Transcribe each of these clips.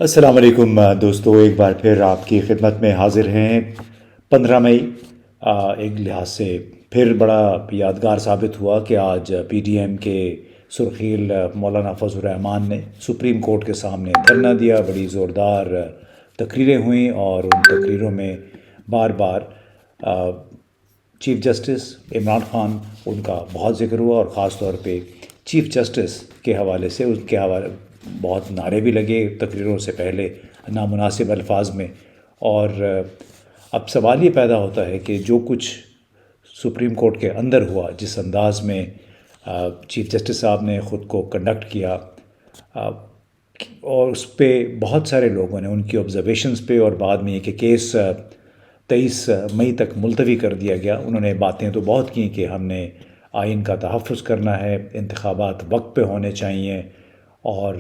السلام علیکم دوستو، ایک بار پھر آپ کی خدمت میں حاضر ہیں 15 مئی۔ ایک لحاظ سے پھر بڑا یادگار ثابت ہوا کہ آج پی ڈی ایم کے سرخیل مولانا فضل الرحمان نے سپریم کورٹ کے سامنے دھرنا دیا۔ بڑی زوردار تقریریں ہوئیں اور ان تقریروں میں بار بار چیف جسٹس عمران خان ان کا بہت ذکر ہوا، اور خاص طور پہ چیف جسٹس کے حوالے سے ان کے حوالے بہت نعرے بھی لگے تقریروں سے پہلے نامناسب الفاظ میں۔ اور اب سوال یہ پیدا ہوتا ہے کہ جو کچھ سپریم کورٹ کے اندر ہوا، جس انداز میں چیف جسٹس صاحب نے خود کو کنڈکٹ کیا، اور اس پہ بہت سارے لوگوں نے ان کی آبزرویشنز پہ، اور بعد میں یہ کہ کیس 23 مئی تک ملتوی کر دیا گیا، انہوں نے باتیں تو بہت کی کہ ہم نے آئین کا تحفظ کرنا ہے، انتخابات وقت پہ ہونے چاہیے، اور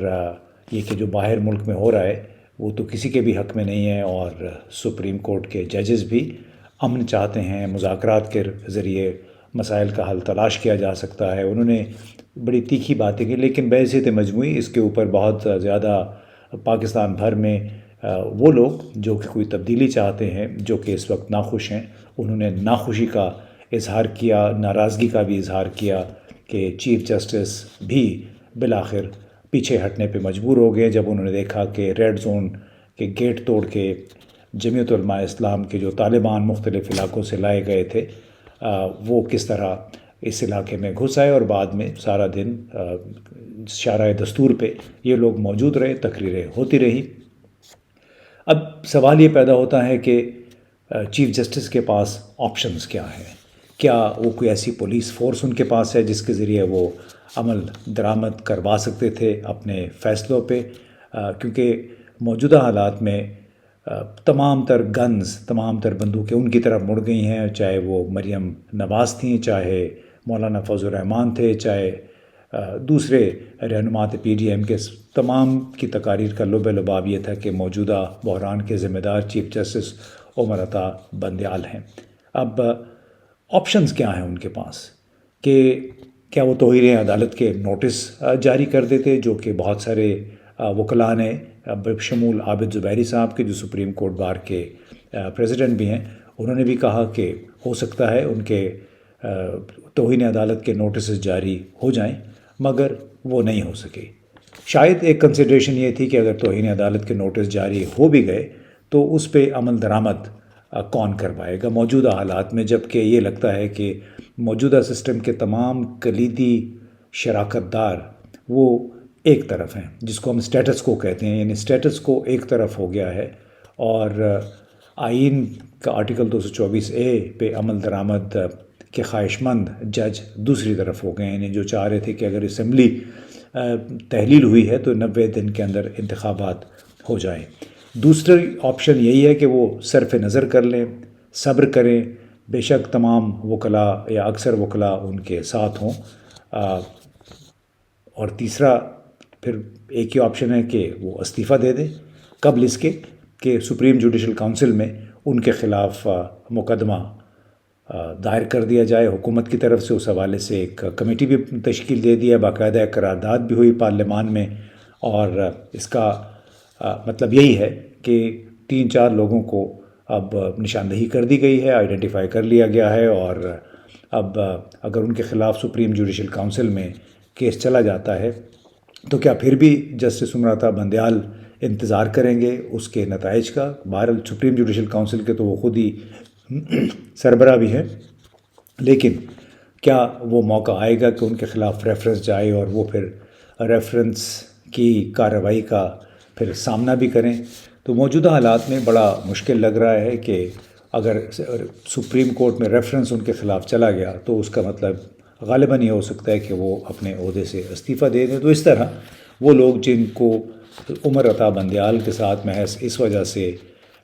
یہ کہ جو باہر ملک میں ہو رہا ہے وہ تو کسی کے بھی حق میں نہیں ہے، اور سپریم کورٹ کے ججز بھی امن چاہتے ہیں، مذاکرات کے ذریعے مسائل کا حل تلاش کیا جا سکتا ہے۔ انہوں نے بڑی تیکھی باتیں کی، لیکن بحیثیت مجموعی اس کے اوپر بہت زیادہ پاکستان بھر میں وہ لوگ جو کہ کوئی تبدیلی چاہتے ہیں، جو کہ اس وقت ناخوش ہیں، انہوں نے ناخوشی کا اظہار کیا، ناراضگی کا بھی اظہار کیا کہ چیف جسٹس بھی بالآخر پیچھے ہٹنے پہ مجبور ہو گئے جب انہوں نے دیکھا کہ ریڈ زون کے گیٹ توڑ کے جمعیت علماء اسلام کے جو طالبان مختلف علاقوں سے لائے گئے تھے، وہ کس طرح اس علاقے میں گھس آئے، اور بعد میں سارا دن شارع دستور پہ یہ لوگ موجود رہے، تقریریں ہوتی رہی۔ اب سوال یہ پیدا ہوتا ہے کہ چیف جسٹس کے پاس آپشنز کیا ہیں؟ کیا وہ کوئی ایسی پولیس فورس ان کے پاس ہے جس کے ذریعے وہ عمل درآمد کروا سکتے تھے اپنے فیصلوں پہ؟ کیونکہ موجودہ حالات میں تمام تر گنز، تمام تر بندوقیں ان کی طرف مڑ گئی ہیں، چاہے وہ مریم نواز تھیں، چاہے مولانا فضل الرحمان تھے، چاہے دوسرے رہنمات پی ڈی ایم کے۔ تمام کی تقاریر کا لب لباب یہ تھا کہ موجودہ بحران کے ذمہ دار چیف جسٹس عمر عطا بندیال ہیں۔ اب آپشنز کیا ہیں ان کے پاس؟ کہ کیا وہ توہین عدالت کے نوٹس جاری کر دیتے، جو کہ بہت سارے وکلاء نے بشمول عابد زبیری صاحب کے جو سپریم کورٹ بار کے پریزیڈنٹ بھی ہیں، انہوں نے بھی کہا کہ ہو سکتا ہے ان کے توہین عدالت کے نوٹسز جاری ہو جائیں، مگر وہ نہیں ہو سکے۔ شاید ایک کنسیڈریشن یہ تھی کہ اگر توہین عدالت کے نوٹس جاری ہو بھی گئے تو اس پہ عمل درآمد کون کروائے گا موجودہ حالات میں، جب کہ یہ لگتا ہے کہ موجودہ سسٹم کے تمام کلیدی شراکت دار وہ ایک طرف ہیں، جس کو ہم اسٹیٹس کو کہتے ہیں، یعنی اسٹیٹس کو ایک طرف ہو گیا ہے، اور آئین کا آرٹیکل 224A پہ عمل درآمد کے خواہش مند جج دوسری طرف ہو گئے ہیں، یعنی جو چاہ رہے تھے کہ اگر اسمبلی تحلیل ہوئی ہے تو 90 دن کے اندر انتخابات ہو جائیں۔ دوسری آپشن یہی ہے کہ وہ صرف نظر کر لیں، صبر کریں، بے شک تمام وکلاء یا اکثر وکلاء ان کے ساتھ ہوں، اور تیسرا پھر ایک ہی آپشن ہے کہ وہ استعفیٰ دے دیں قبل اس کے کہ سپریم جوڈیشل کونسل میں ان کے خلاف مقدمہ دائر کر دیا جائے حکومت کی طرف سے۔ اس حوالے سے ایک کمیٹی بھی تشکیل دے دیا، باقاعدہ قرارداد بھی ہوئی پارلیمان میں، اور اس کا مطلب یہی ہے کہ 3-4 لوگوں کو اب نشاندہی کر دی گئی ہے، آئیڈینٹیفائی کر لیا گیا ہے، اور اب اگر ان کے خلاف سپریم جوڈیشل کونسل میں کیس چلا جاتا ہے تو کیا پھر بھی جسٹس عمر عطا بندیال انتظار کریں گے اس کے نتائج کا؟ بہرحال سپریم جوڈیشل کونسل کے تو وہ خود ہی سربراہ بھی ہیں، لیکن کیا وہ موقع آئے گا کہ ان کے خلاف ریفرنس جائے اور وہ پھر ریفرنس کی کارروائی کا پھر سامنا بھی کریں؟ تو موجودہ حالات میں بڑا مشکل لگ رہا ہے کہ اگر سپریم کورٹ میں ریفرنس ان کے خلاف چلا گیا تو اس کا مطلب غالباً یہ ہو سکتا ہے کہ وہ اپنے عہدے سے استعفیٰ دے دیں۔ تو اس طرح وہ لوگ جن کو عمر عطا بندیال کے ساتھ محض اس وجہ سے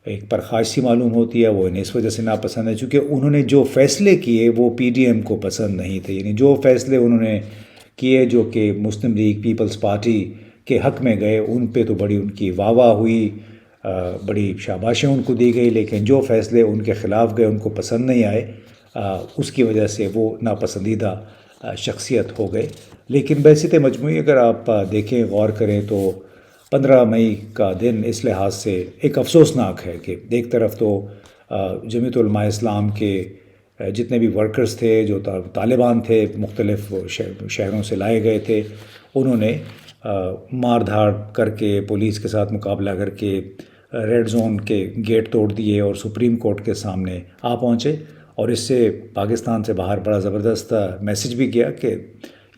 ایک پرخاشی معلوم ہوتی ہے، وہ انہیں اس وجہ سے ناپسند ہے چونکہ انہوں نے جو فیصلے کیے وہ پی ڈی ایم کو پسند نہیں تھے، یعنی جو فیصلے انہوں نے کیے جو کہ مسلم لیگ پیپلز پارٹی کے حق میں گئے، ان پہ تو بڑی ان کی واہ واہ ہوئی، بڑی شاباشیں ان کو دی گئی، لیکن جو فیصلے ان کے خلاف گئے ان کو پسند نہیں آئے، اس کی وجہ سے وہ ناپسندیدہ شخصیت ہو گئے۔ لیکن بحیثیت مجموعی اگر آپ دیکھیں، غور کریں تو 15 مئی کا دن اس لحاظ سے ایک افسوسناک ہے کہ ایک طرف تو جمعیت علماء اسلام کے جتنے بھی ورکرز تھے، جو طالبان تھے، مختلف شہروں سے لائے گئے تھے، انہوں نے مار دھاڑ کر کے، پولیس کے ساتھ مقابلہ کر کے ریڈ زون کے گیٹ توڑ دیے اور سپریم کورٹ کے سامنے آ پہنچے، اور اس سے پاکستان سے باہر بڑا زبردست میسج بھی گیا کہ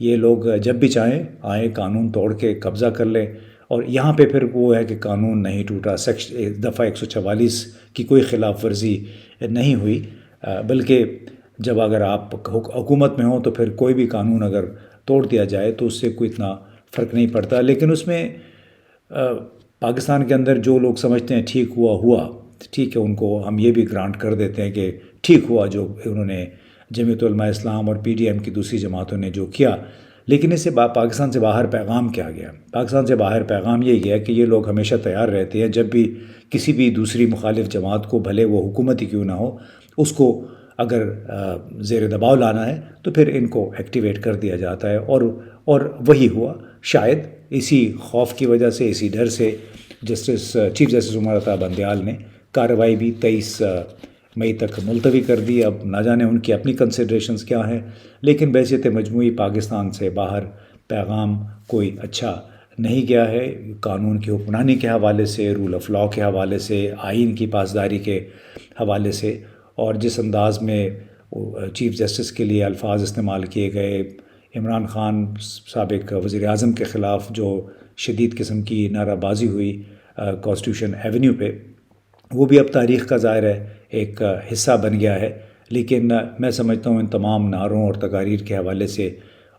یہ لوگ جب بھی چاہیں آئیں، قانون توڑ کے قبضہ کر لیں۔ اور یہاں پہ پھر وہ ہے کہ قانون نہیں ٹوٹا، دفعہ 144 کی کوئی خلاف ورزی نہیں ہوئی، بلکہ جب اگر آپ حکومت میں ہوں تو پھر کوئی بھی قانون اگر توڑ دیا جائے تو اس سے کوئی اتنا فرق نہیں پڑتا۔ لیکن اس میں پاکستان کے اندر جو لوگ سمجھتے ہیں ٹھیک ہوا ٹھیک ہے، ان کو ہم یہ بھی گرانٹ کر دیتے ہیں کہ ٹھیک ہوا جو انہوں نے جمعیت علماء اسلام اور پی ڈی ایم کی دوسری جماعتوں نے جو کیا۔ لیکن اس سے پاکستان سے باہر پیغام کیا گیا؟ پاکستان سے باہر پیغام یہ گیا کہ یہ لوگ ہمیشہ تیار رہتے ہیں، جب بھی کسی بھی دوسری مخالف جماعت کو، بھلے وہ حکومت ہی کیوں نہ ہو، اس کو اگر زیر دباؤ لانا ہے تو پھر ان کو ایکٹیویٹ کر دیا جاتا ہے، اور وہی ہوا۔ شاید اسی خوف کی وجہ سے، اسی ڈر سے چیف جسٹس عمر عطا بندیال نے کارروائی بھی 23 مئی تک ملتوی کر دی۔ اب نہ جانے ان کی اپنی کنسیڈریشنز کیا ہیں، لیکن بحیثیت مجموعی پاکستان سے باہر پیغام کوئی اچھا نہیں گیا ہے، قانون کی حکمرانی کے حوالے سے، رول آف لاء کے حوالے سے، آئین کی پاسداری کے حوالے سے، اور جس انداز میں چیف جسٹس کے لیے الفاظ استعمال کیے گئے، عمران خان سابق وزیر اعظم کے خلاف جو شدید قسم کی نعرہ بازی ہوئی کانسٹیٹیوشن ایونیو پہ، وہ بھی اب تاریخ کا ظاہر ہے ایک حصہ بن گیا ہے۔ لیکن میں سمجھتا ہوں ان تمام نعروں اور تقاریر کے حوالے سے،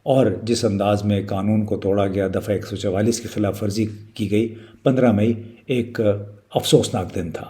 اور جس انداز میں قانون کو توڑا گیا، دفعہ 144 کی خلاف ورزی کی گئی، 15 مئی ایک افسوسناک دن تھا۔